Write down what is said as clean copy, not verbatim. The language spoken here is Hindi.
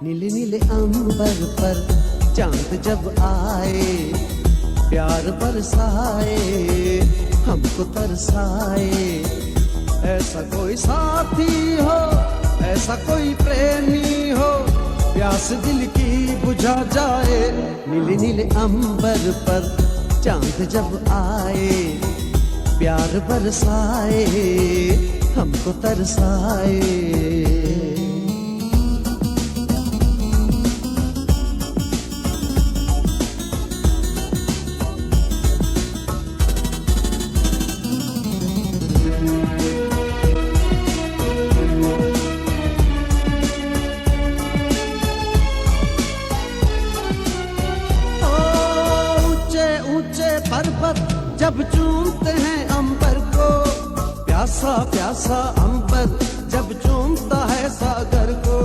नीले नीले अंबर पर चांद जब आए, प्यार बरसाए, हमको तरसाए। ऐसा कोई साथी हो, ऐसा कोई प्रेमी हो, प्यास दिल की बुझा जाए। नीले नीले अंबर पर चांद जब आए, प्यार बरसाए, हमको तरसाए। पर्वत जब चूमते हैं अंबर को, प्यासा प्यासा अंबर जब चूमता है सागर को।